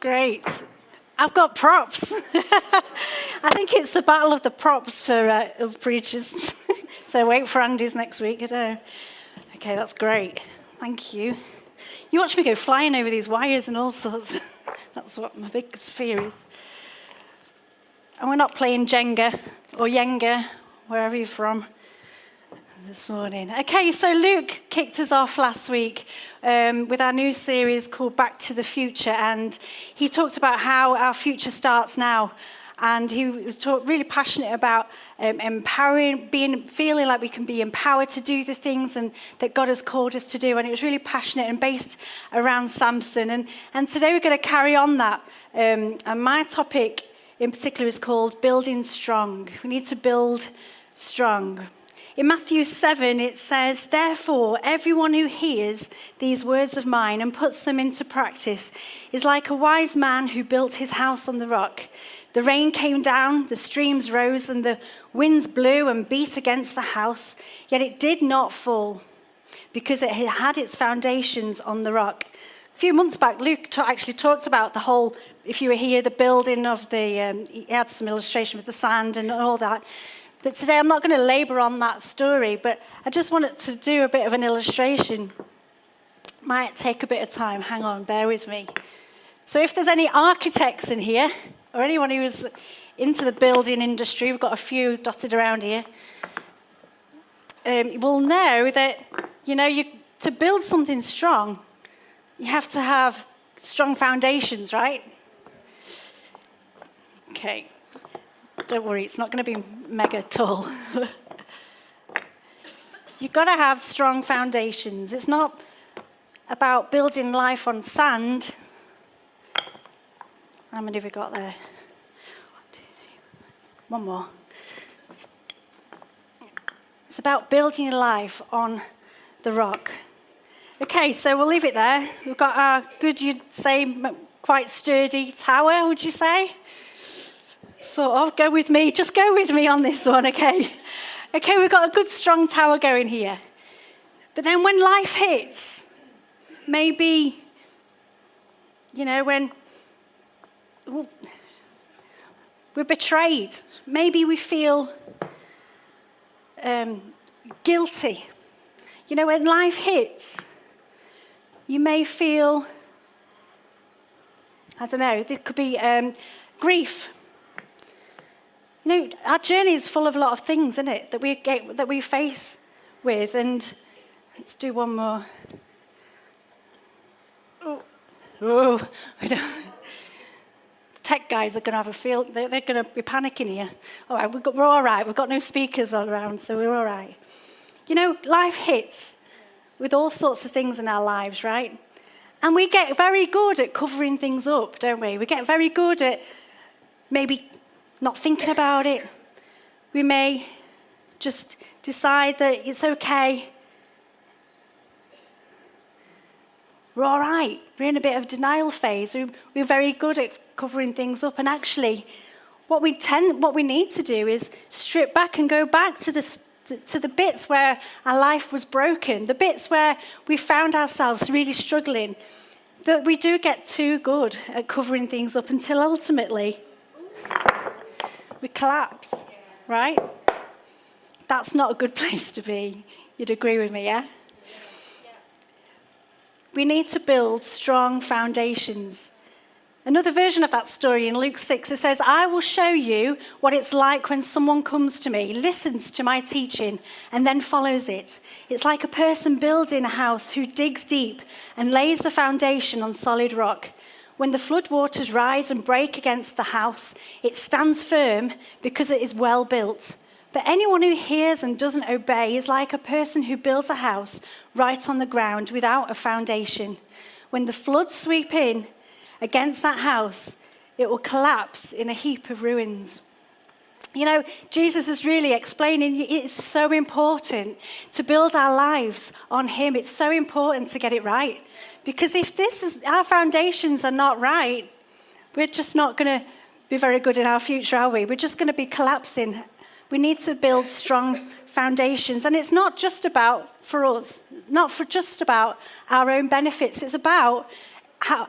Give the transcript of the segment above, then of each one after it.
Great. I've got props. I think it's the battle of the props for us preachers. So wait for Andy's next week. I don't know. Okay, that's great. Thank you. You watch me go flying over these wires and all sorts. That's what my biggest fear is. And we're not playing Jenga or Yenga, wherever you're from, this morning. Okay, so Luke kicked us off last week with our new series called Back to the Future, and he talked about how our future starts now. And he was really passionate about empowering, feeling like we can be empowered to do the things and that God has called us to do. And it was really passionate and based around Samson. And today we're going to carry on that. And my topic in particular is called Building Strong. We need to build strong. In Matthew 7, it says, "Therefore, everyone who hears these words of mine and puts them into practice is like a wise man who built his house on the rock. The rain came down, the streams rose, and the winds blew and beat against the house, yet it did not fall, because it had its foundations on the rock." A few months back, Luke actually talked about the whole, if you were here, the building of he had some illustration with the sand and all that. But today I'm not going to labour on that story, but I just wanted to do a bit of an illustration. Might take a bit of time. Hang on, bear with me. So if there's any architects in here, or anyone who's into the building industry, we've got a few dotted around here, will know that, to build something strong, you have to have strong foundations, right? Okay. Don't worry, it's not going to be mega tall. You've got to have strong foundations. It's not about building life on sand. How many have we got there? 1, 2, 3. One more. It's about building your life on the rock. Okay, so we'll leave it there. We've got our good, you'd say, quite sturdy tower, would you say? Sort of, go with me, just go with me on this one, okay? Okay, we've got a good strong tower going here. But then when life hits, maybe, when we're betrayed, maybe we feel guilty. When life hits, you may feel, I don't know, there could be grief. Our journey is full of a lot of things, isn't it, that we face with. And let's do one more. Oh, I don't. Tech guys are going to have a feel. They're going to be panicking here. All right, we're all right. We've got no speakers all around, so we're all right. Life hits with all sorts of things in our lives, right? And we get very good at covering things up, don't we? We get very good at maybe not thinking about it. We may just decide that it's okay. We're all right. We're in a bit of denial phase. We're very good at covering things up. And actually, what we need to do is strip back and go back to the bits where our life was broken, the bits where we found ourselves really struggling. But we do get too good at covering things up until ultimately we collapse, right? That's not a good place to be. You'd agree with me, yeah? We need to build strong foundations. Another version of that story in Luke 6, it says, "I will show you what it's like when someone comes to me, listens to my teaching, and then follows it. It's like a person building a house who digs deep and lays the foundation on solid rock. When the floodwaters rise and break against the house, it stands firm because it is well built. But anyone who hears and doesn't obey is like a person who builds a house right on the ground without a foundation. When the floods sweep in against that house, it will collapse in a heap of ruins." Jesus is really explaining it's so important to build our lives on him. It's so important to get it right. Because if our foundations are not right, we're just not going to be very good in our future, are we? We're just going to be collapsing. We need to build strong foundations. And it's not just about, for us, not for just about our own benefits. It's about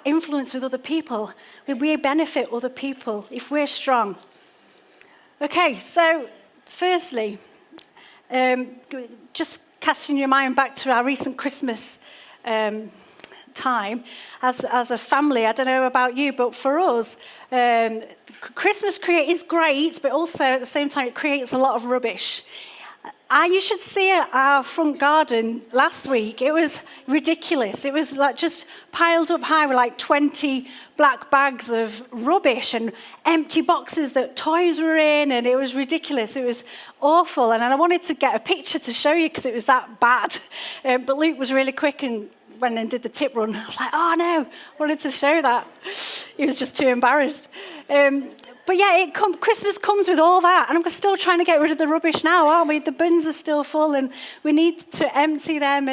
influence with other people. We benefit other people if we're strong. Okay, so firstly, just casting your mind back to our recent Christmas time as a family. I don't know about you, but for us, Christmas is great, but also at the same time it creates a lot of rubbish. You should see our front garden last week. It was ridiculous. It was like just piled up high with like 20 black bags of rubbish and empty boxes that toys were in, and it was ridiculous. It was awful, and I wanted to get a picture to show you because it was that bad. But Luke was really quick and went and did the tip run. I was like, oh no, I wanted to show that. He was just too embarrassed. But yeah, Christmas comes with all that, and I'm still trying to get rid of the rubbish now, aren't we? The bins are still full, and we need to empty them.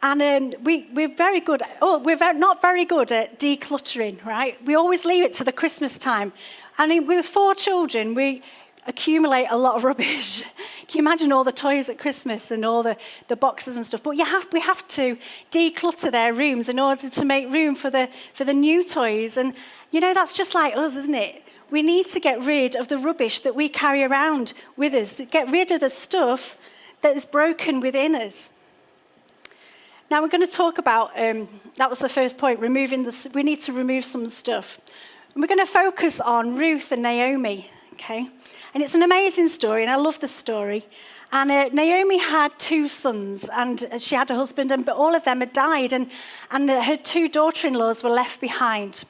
And we're very good. We're not very good at decluttering, right? We always leave it to the Christmas time. And with 4 children, we accumulate a lot of rubbish. Can you imagine all the toys at Christmas and all the boxes and stuff? But we have to declutter their rooms in order to make room for the new toys. And that's just like us, isn't it? We need to get rid of the rubbish that we carry around with us, get rid of the stuff that is broken within us. Now we're going to talk about, that was the first point, we need to remove some stuff. And we're going to focus on Ruth and Naomi, okay? And it's an amazing story, and I love the story. And Naomi had 2 sons, and she had a husband, but all of them had died, and her 2 daughter-in-laws were left behind.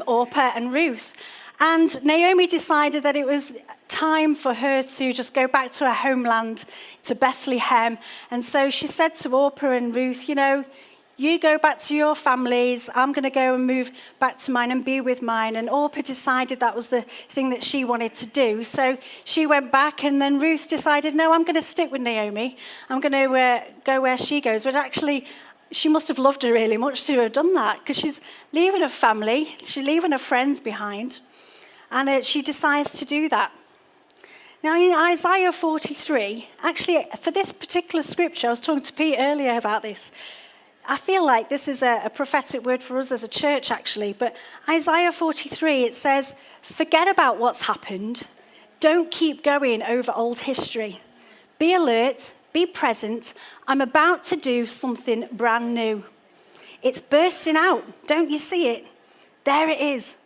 Orpah and Ruth. And Naomi decided that it was time for her to just go back to her homeland, to Bethlehem. And so she said to Orpah and Ruth, you go back to your families, I'm going to go and move back to mine and be with mine. And Orpah decided that was the thing that she wanted to do. So she went back, and then Ruth decided, no, I'm going to stick with Naomi. I'm going to go where she goes. But actually, she must have loved her really much to have done that, because she's leaving her family, she's leaving her friends behind, and she decides to do that. Now in Isaiah 43, actually for this particular scripture, I was talking to Pete earlier about this, I feel like this is a prophetic word for us as a church actually, but Isaiah 43, it says, forget about what's happened, don't keep going over old history, be alert, be present. I'm about to do something brand new. It's bursting out. Don't you see it? There it is.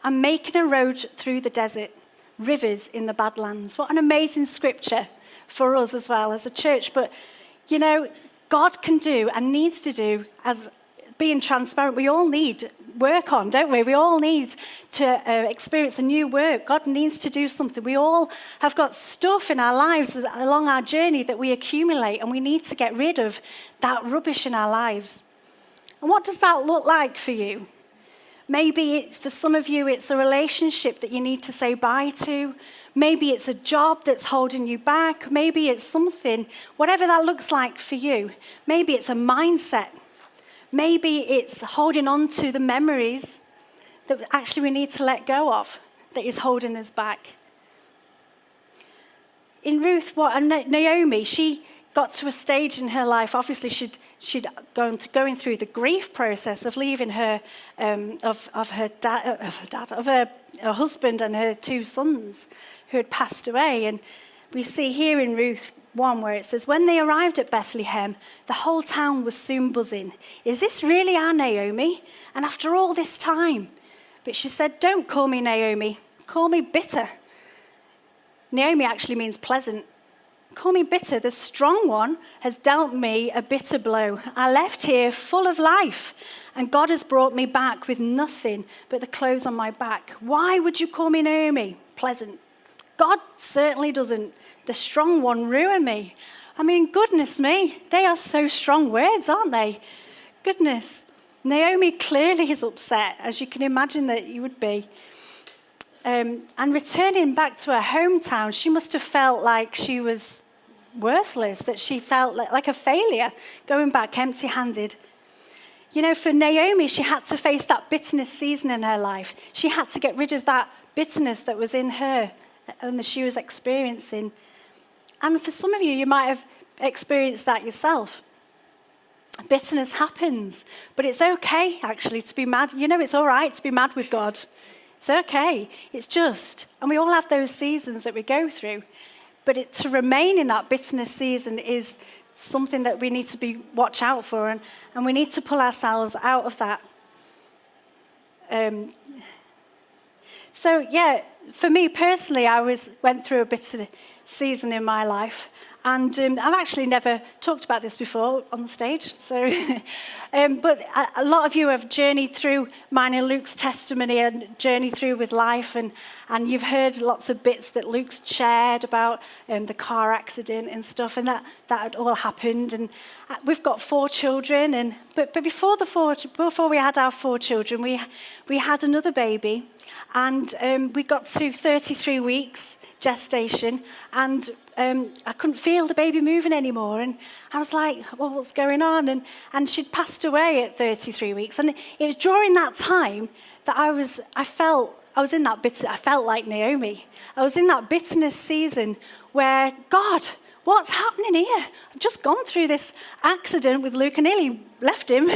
I'm making a road through the desert, rivers in the Badlands. What an amazing scripture for us as well as a church. But, God can do and needs to do, as being transparent, we all need work on, don't we? We all need to experience a new work. God needs to do something. We all have got stuff in our lives along our journey that we accumulate, and we need to get rid of that rubbish in our lives. And what does that look like for you? Maybe for some of you, it's a relationship that you need to say bye to. Maybe it's a job that's holding you back. Maybe it's something, whatever that looks like for you. Maybe it's a mindset. Maybe it's holding on to the memories that actually we need to let go of, that is holding us back. In Ruth, Naomi, she got to a stage in her life, obviously she'd going through the grief process of leaving her, of her husband and her 2 sons who had passed away. And we see here in Ruth 1 where it says, when they arrived at Bethlehem, the whole town was soon buzzing. Is this really our Naomi? And after all this time? But she said, don't call me Naomi, call me bitter. Naomi actually means pleasant. Call me bitter. The strong one has dealt me a bitter blow. I left here full of life, and God has brought me back with nothing but the clothes on my back. Why would you call me Naomi? Pleasant. God certainly doesn't. The strong one ruined me. I mean, goodness me, they are so strong words, aren't they? Goodness. Naomi clearly is upset, as you can imagine that you would be. And returning back to her hometown, she must have felt like she was worthless, that she felt like a failure, going back empty-handed. For Naomi, she had to face that bitterness season in her life. She had to get rid of that bitterness that was in her and that she was experiencing. And for some of you, you might have experienced that yourself. bitterness happens. But it's okay, actually, to be mad. It's all right to be mad with God. It's okay. It's just. And we all have those seasons that we go through. But to remain in that bitterness season is something that we need to watch out for. And we need to pull ourselves out of that. For me personally, I went through a bitter season in my life. And I've actually never talked about this before on the stage. But a lot of you have journeyed through mine and Luke's testimony and journeyed through with life. And you've heard lots of bits that Luke's shared about the car accident and stuff. And that had all happened. And we've got 4 children. But before we had our 4 children, we had another baby. And we got to 33 weeks gestation, and I couldn't feel the baby moving anymore, and I was like, well, what's going on? And she'd passed away at 33 weeks, and it was during that time that I felt like Naomi. I was in that bitterness season where, God, what's happening here? I've just gone through this accident with Luke and nearly left him.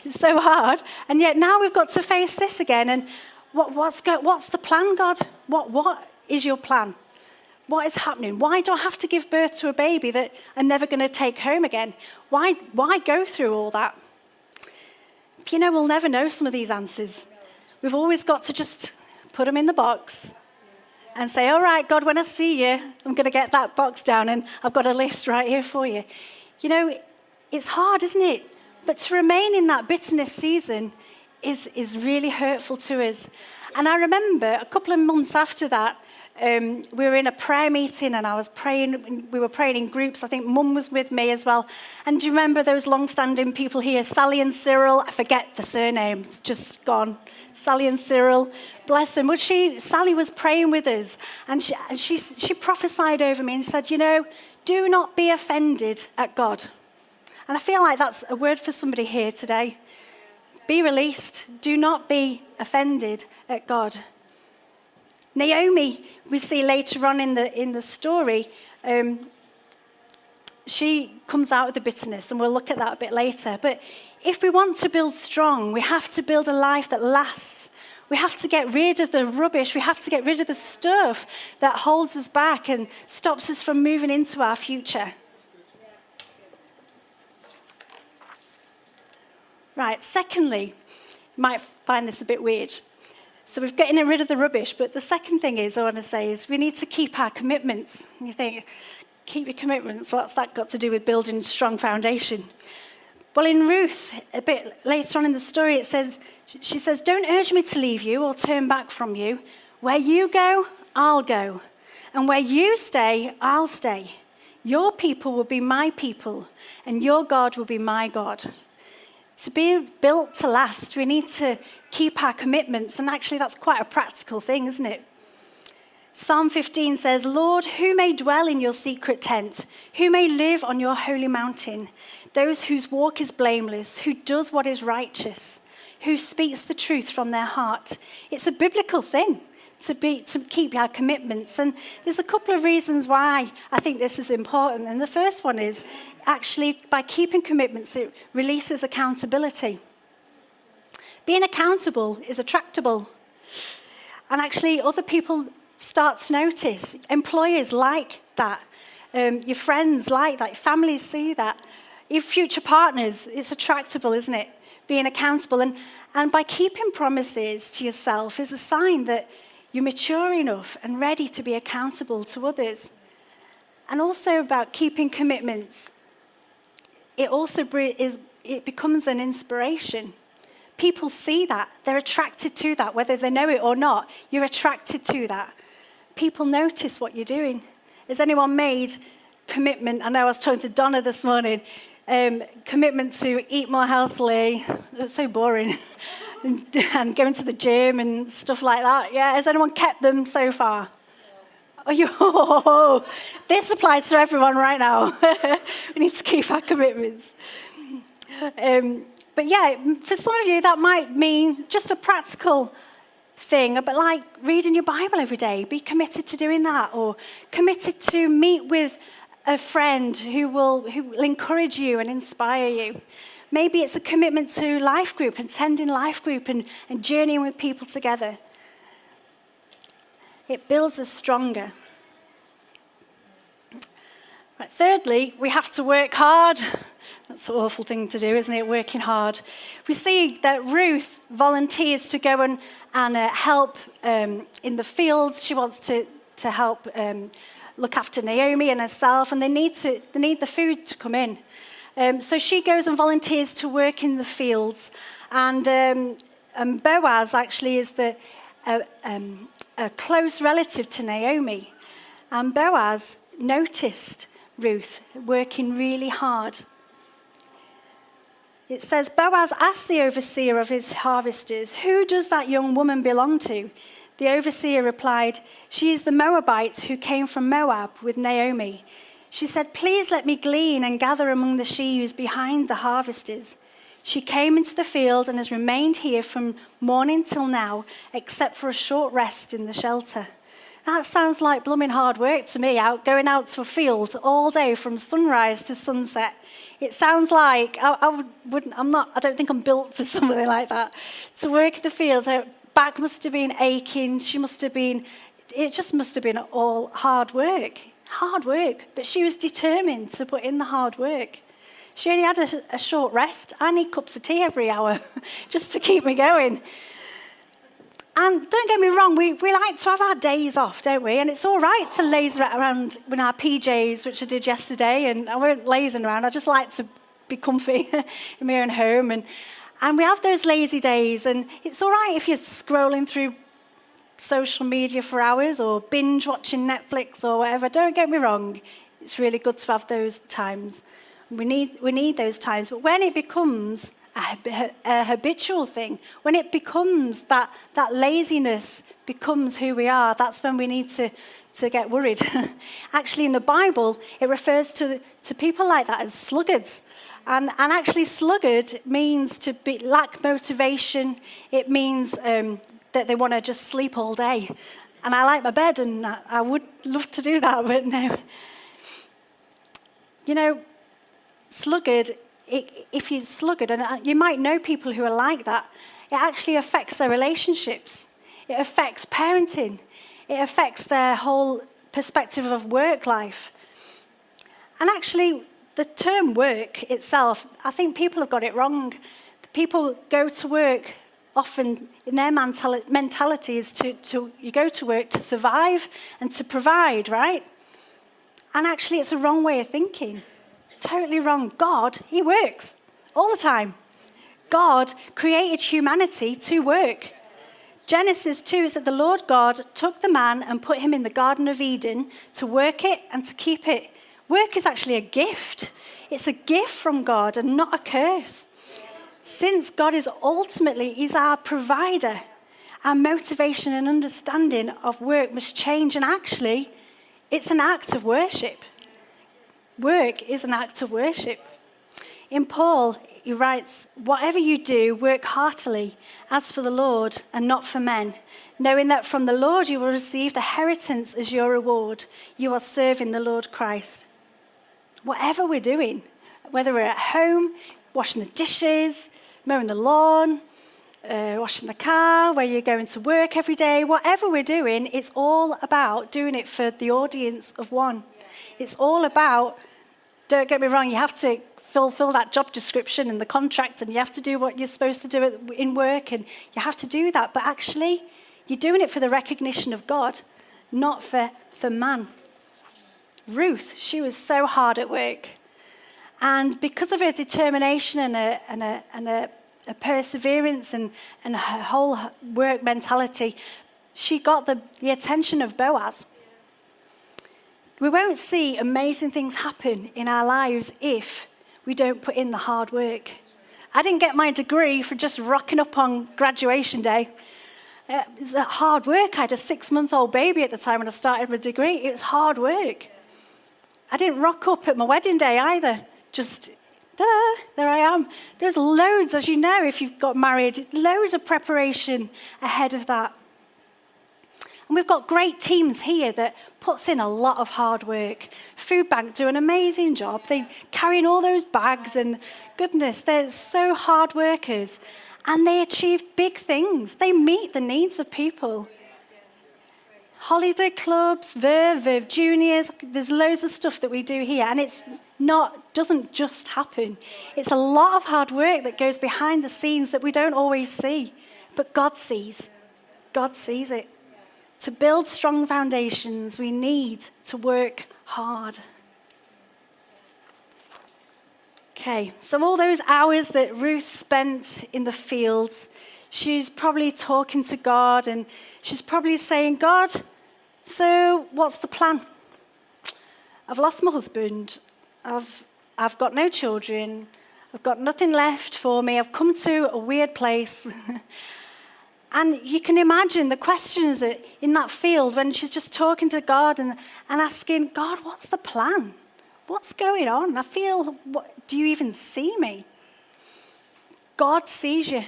It's so hard, and yet now we've got to face this again, and what's the plan, God? What is your plan? What is happening? Why do I have to give birth to a baby that I'm never going to take home again? Why go through all that? We'll never know some of these answers. We've always got to just put them in the box and say, all right, God, when I see you, I'm going to get that box down, and I've got a list right here for you. It's hard, isn't it? But to remain in that bitterness season is really hurtful to us. And I remember a couple of months after that, we were in a prayer meeting, and I was praying. We were praying in groups. I think Mum was with me as well. And do you remember those long-standing people here, Sally and Cyril? I forget the surname; it's just gone. Sally and Cyril, bless them. Sally was praying with us, and she prophesied over me and said, do not be offended at God. And I feel like that's a word for somebody here today. Be released. Do not be offended at God. Naomi, we see later on in the story, she comes out of the bitterness, and we'll look at that a bit later. But if we want to build strong, we have to build a life that lasts. We have to get rid of the rubbish. We have to get rid of the stuff that holds us back and stops us from moving into our future. Right, secondly, you might find this a bit weird. So we've gotten rid of the rubbish, but the second thing I want to say is we need to keep our commitments. And you think, keep your commitments, what's that got to do with building a strong foundation? Well, in Ruth, a bit later on in the story, she says, don't urge me to leave you or turn back from you. Where you go, I'll go. And where you stay, I'll stay. Your people will be my people, and your God will be my God. To be built to last, we need to keep our commitments. And actually, that's quite a practical thing, isn't it? Psalm 15 says, Lord, who may dwell in your secret tent? Who may live on your holy mountain? Those whose walk is blameless, who does what is righteous, who speaks the truth from their heart. It's a biblical thing to keep our commitments. And there's a couple of reasons why I think this is important. And the first one is, actually, by keeping commitments, it releases accountability. Being accountable is attractable. And actually, other people start to notice. Employers like that. Your friends like that. Families see that. Your future partners, it's attractable, isn't it? Being accountable. And by keeping promises to yourself is a sign that you're mature enough and ready to be accountable to others. And also about keeping commitments. It becomes an inspiration. People see that. They're attracted to that. Whether they know it or not, you're attracted to that. People notice what you're doing. Has anyone made commitment? I know I was talking to Donna this morning. Commitment to eat more healthily. It's so boring. and going to the gym and stuff like that. Yeah, has anyone kept them so far? This applies to everyone right now. We need to keep our commitments. But yeah, for some of you, that might mean just a practical thing, but like reading your Bible every day. Be committed to doing that, or committed to meet with a friend who will encourage you and inspire you. Maybe it's a commitment to life group, attending life group and journeying with people together. It builds us stronger. Right, thirdly, we have to work hard. That's an awful thing to do, isn't it? Working hard. We see that Ruth volunteers to go and help in the fields. She wants to help look after Naomi and herself, and they need the food to come in. So she goes and volunteers to work in the fields. And Boaz actually is a close relative to Naomi. And Boaz noticed Ruth working really hard. It says, Boaz asked the overseer of his harvesters, "Who does that young woman belong to?" The overseer replied, "She is the Moabite who came from Moab with Naomi." She said, "Please let me glean and gather among the sheaves behind the harvesters." She came into the field and has remained here from morning till now, except for a short rest in the shelter. That sounds like blooming hard work to me, going out to a field all day from sunrise to sunset. It sounds like I don't think I'm built for something like that. To work in the fields, her back must have been aching. It just must have been all hard work, but she was determined to put in the hard work. She only had a short rest. I need cups of tea every hour just to keep me going. And don't get me wrong, we like to have our days off, don't we? And it's all right to laze around in our PJs, which I did yesterday, and I weren't lazing around. I just like to be comfy in my own home. And we have those lazy days, and it's all right if you're scrolling through social media for hours or binge watching Netflix or whatever. Don't get me wrong, it's really good to have those times. We need those times. But when it becomes a habitual thing, when it becomes that laziness becomes who we are, that's when we need to get worried. Actually, in the Bible, it refers to people like that as sluggards. And actually, sluggard means to lack motivation. It means that they want to just sleep all day. And I like my bed, and I would love to do that, but no. You know, sluggard, if you're sluggard, and you might know people who are like that, it actually affects their relationships. It affects parenting. It affects their whole perspective of work life. And actually, the term work itself, I think people have got it wrong. People go to work often, in their mentality is you go to work to survive and to provide, right? And actually, it's a wrong way of thinking. Totally wrong. God, he works all the time. God created humanity to work. Genesis 2 is that the Lord God took the man and put him in the Garden of Eden to work it and to keep it. Work is actually a gift. It's a gift from God and not a curse. Since God is he's our provider, our motivation and understanding of work must change. And actually, it's an act of worship. Work is an act of worship. In Paul, he writes, "Whatever you do, work heartily, as for the Lord and not for men, knowing that from the Lord you will receive the inheritance as your reward. You are serving the Lord Christ." Whatever we're doing, whether we're at home, washing the dishes, mowing the lawn, washing the car, where you're going to work every day, whatever we're doing, it's all about doing it for the audience of one. It's all about, don't get me wrong, you have to fulfill that job description and the contract, and you have to do what you're supposed to do in work, and you have to do that. But actually, you're doing it for the recognition of God, not for man. Ruth, she was so hard at work. And because of her determination and a perseverance and her whole work mentality, she got the attention of Boaz. We won't see amazing things happen in our lives if we don't put in the hard work. I didn't get my degree for just rocking up on graduation day. It was hard work. I had a 6-month-old baby at the time when I started my degree. It was hard work. I didn't rock up at my wedding day either. Just, ta-da, there I am. There's loads, as you know, if you've got married, loads of preparation ahead of that. And we've got great teams here that puts in a lot of hard work. Food Bank do an amazing job. They carrying all those bags, and goodness, they're so hard workers. And they achieve big things. They meet the needs of people. Holiday clubs, Verve Juniors, there's loads of stuff that we do here, and doesn't just happen. It's a lot of hard work that goes behind the scenes that we don't always see, but God sees. God sees it. To build strong foundations, we need to work hard. Okay, so all those hours that Ruth spent in the fields, she's probably talking to God, and she's probably saying, God, so what's the plan? I've lost my husband. I've got no children. I've got nothing left for me. I've come to a weird place. And you can imagine the questions in that field when she's just talking to God and asking, God, what's the plan? What's going on? Do you even see me? God sees you.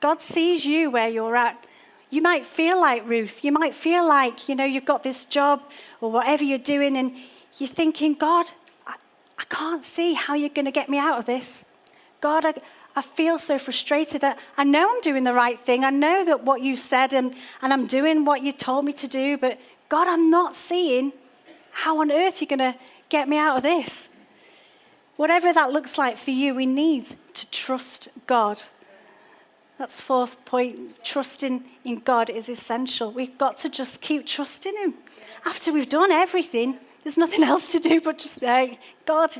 God sees you where you're at. You might feel like Ruth. You might feel like, you've got this job or whatever you're doing, and you're thinking, God, I can't see how you're going to get me out of this. God, I feel so frustrated. I know I'm doing the right thing. I know that what you said, and I'm doing what you told me to do, but God, I'm not seeing how on earth you're going to get me out of this. Whatever that looks like for you, we need to trust God. That's fourth point. Trusting in God is essential. We've got to just keep trusting him. After we've done everything, there's nothing else to do but just say, God,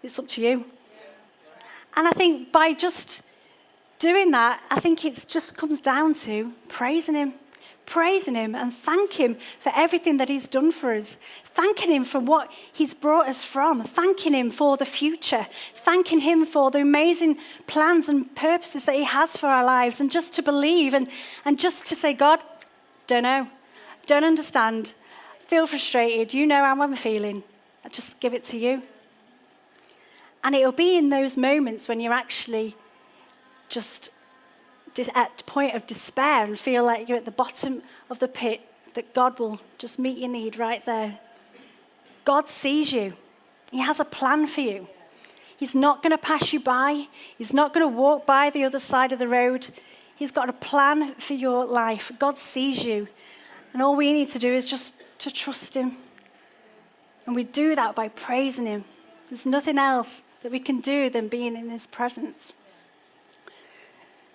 it's up to you. And I think by just doing that, I think it just comes down to praising him and thank him for everything that he's done for us, thanking him for what he's brought us from, thanking him for the future, thanking him for the amazing plans and purposes that he has for our lives, and just to believe and just to say, God, don't know, don't understand, feel frustrated, you know how I'm feeling, I just give it to you. And it'll be in those moments when you're actually just at the point of despair and feel like you're at the bottom of the pit that God will just meet your need right there. God sees you. He has a plan for you. He's not going to pass you by. He's not going to walk by the other side of the road. He's got a plan for your life. God sees you. And all we need to do is just to trust him. And we do that by praising him. There's nothing else that we can do than being in his presence.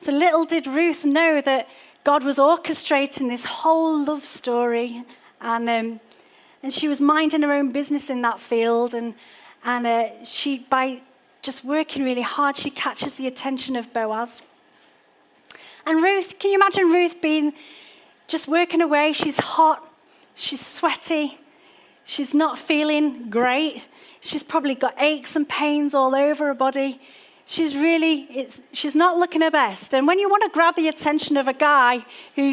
So little did Ruth know that God was orchestrating this whole love story, and she was minding her own business in that field, and she, by just working really hard, she catches the attention of Boaz. And Ruth, can you imagine Ruth being just working away? She's hot, she's sweaty, she's not feeling great. She's probably got aches and pains all over her body. She's not looking her best. And when you want to grab the attention of a guy who,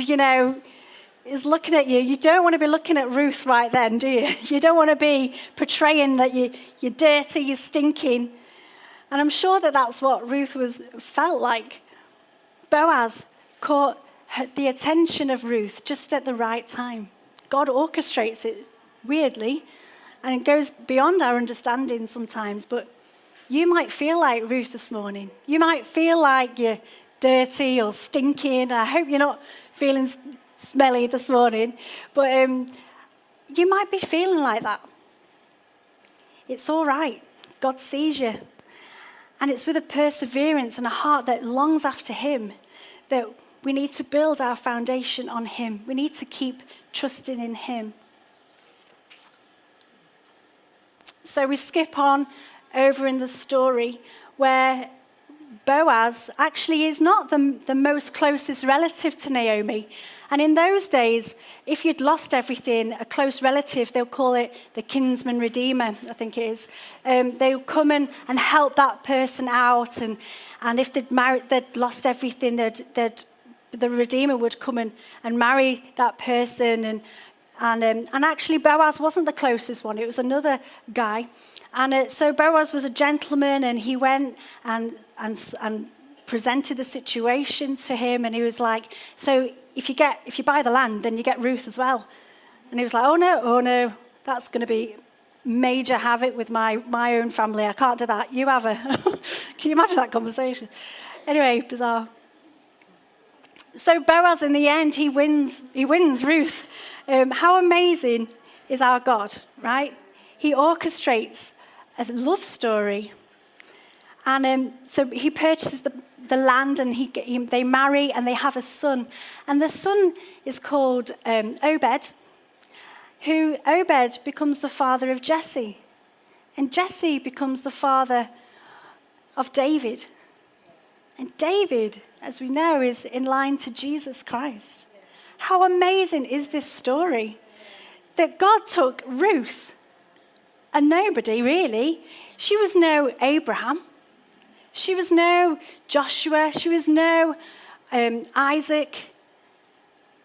is looking at you, you don't want to be looking at Ruth right then, do you? You don't want to be portraying that you're dirty, you're stinking. And I'm sure that that's what Ruth felt like. Boaz caught the attention of Ruth just at the right time. God orchestrates it weirdly, and it goes beyond our understanding sometimes, but you might feel like Ruth this morning. You might feel like you're dirty or stinking. I hope you're not feeling smelly this morning, but you might be feeling like that. It's all right. God sees you. And it's with a perseverance and a heart that longs after him that we need to build our foundation on him. We need to keep trusting in him. So we skip on over in the story where Boaz actually is not the most closest relative to Naomi. And in those days, if you'd lost everything, a close relative, they'll call it the kinsman redeemer, I think it is. They'll come and help that person out. And if they'd lost everything, the redeemer would come and marry that person. And actually, Boaz wasn't the closest one. It was another guy. And so Boaz was a gentleman, and he went and presented the situation to him, and he was like, so if you buy the land, then you get Ruth as well. And he was like, oh no, that's going to be major havoc with my own family. I can't do that. You have her. Can you imagine that conversation? Anyway, bizarre. So Boaz, in the end, he wins Ruth. How amazing is our God, right? He orchestrates a love story. And so he purchases the land, and they marry, and they have a son. And the son is called Obed, who Obed becomes the father of Jesse. And Jesse becomes the father of David. And David, as we know, is in line to Jesus Christ. How amazing is this story? That God took Ruth, a nobody really. She was no Abraham. She was no Joshua. She was no Isaac.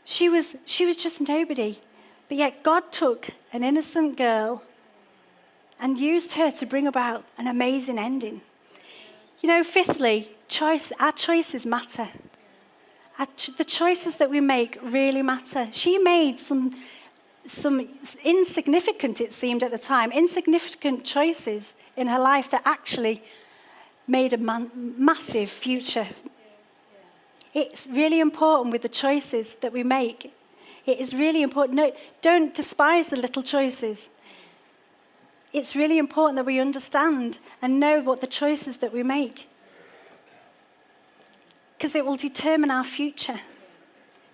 She was just nobody. But yet God took an innocent girl and used her to bring about an amazing ending. You know, fifthly, our choices matter. The choices that we make really matter. She made some insignificant, it seemed at the time, insignificant choices in her life that actually made a massive future. It's really important with the choices that we make. It is really important. No, don't despise the little choices. It's really important that we understand and know what the choices that we make, because it will determine our future.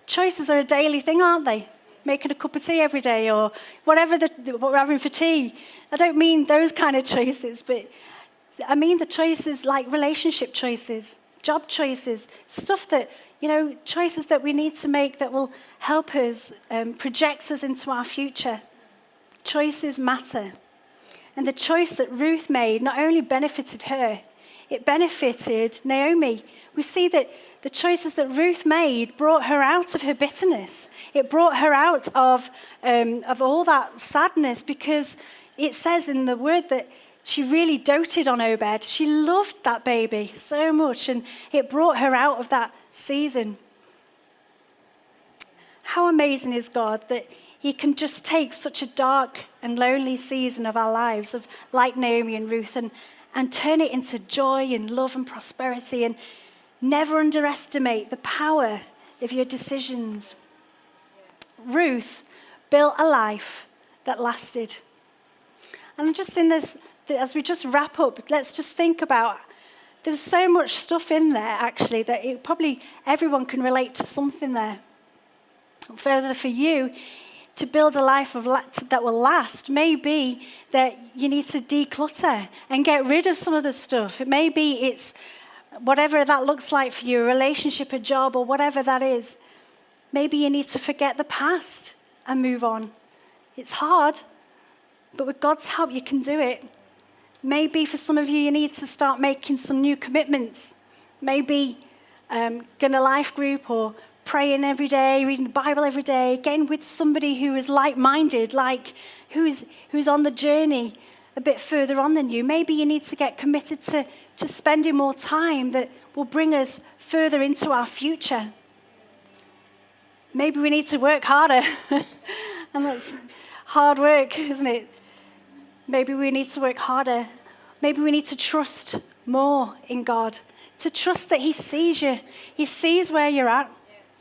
Choices are a daily thing, aren't they? Making a cup of tea every day, or whatever what we're having for tea. I don't mean those kind of choices, but I mean the choices like relationship choices, job choices, stuff that, choices that we need to make that will help us, project us into our future. Choices matter. And the choice that Ruth made not only benefited her, it benefited Naomi. We see that the choices that Ruth made brought her out of her bitterness. It brought her out of all that sadness, because it says in the word that she really doted on Obed. She loved that baby so much, and it brought her out of that season. How amazing is God that he can just take such a dark and lonely season of our lives, of like Naomi and Ruth, and turn it into joy and love and prosperity. And never underestimate the power of your decisions. Ruth built a life that lasted. And just in this, as we just wrap up, let's just think about, there's so much stuff in there actually that probably everyone can relate to something there. Further, for you to build a life that will last, maybe that you need to declutter and get rid of some of the stuff. It may be it's whatever that looks like for you, a relationship, a job, or whatever that is. Maybe you need to forget the past and move on. It's hard, but with God's help, you can do it. Maybe for some of you, you need to start making some new commitments. Maybe going to life group, or praying every day, reading the Bible every day, getting with somebody who is like-minded, who's on the journey a bit further on than you. Maybe you need to get committed to spending more time that will bring us further into our future. Maybe we need to work harder. And that's hard work, isn't it? Maybe we need to work harder. Maybe we need to trust more in God, to trust that he sees you. He sees where you're at.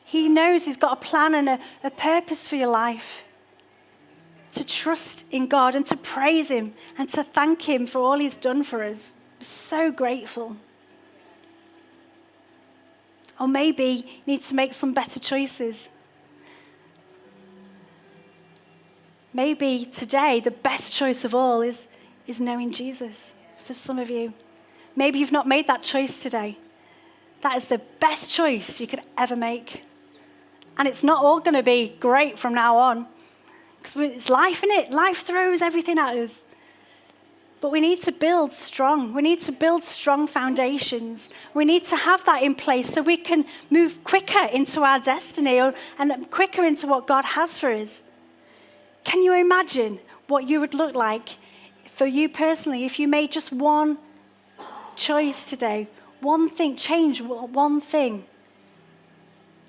He knows he's got a plan and a purpose for your life. To trust in God and to praise him and to thank him for all he's done for us. I'm so grateful. Or maybe you need to make some better choices. Maybe today the best choice of all is knowing Jesus for some of you. Maybe you've not made that choice today. That is the best choice you could ever make. And it's not all going to be great from now on, because it's life, isn't it? Life throws everything at us. But we need to build strong. We need to build strong foundations. We need to have that in place so we can move quicker into our destiny and quicker into what God has for us. Can you imagine what you would look like for you personally if you made just one choice today, one thing, change one thing,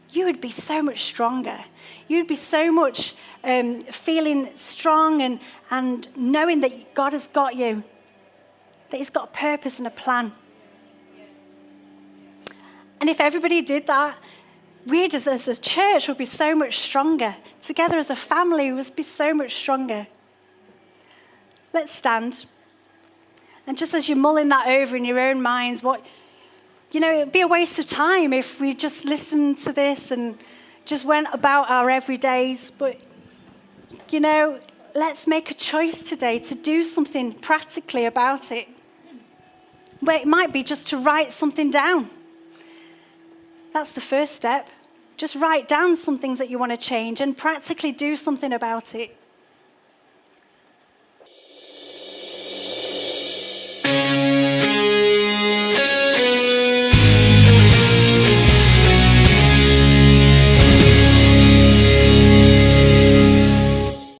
you would be so much stronger. You'd be so much feeling strong and knowing that God has got you, that he's got a purpose and a plan. And if everybody did that, we as a church would be so much stronger. Together as a family, we would be so much stronger. Let's stand. And just as you're mulling that over in your own minds, it'd be a waste of time if we just listened to this and just went about our everydays. But, let's make a choice today to do something practically about it. Where it might be just to write something down. That's the first step. Just write down some things that you want to change and practically do something about it.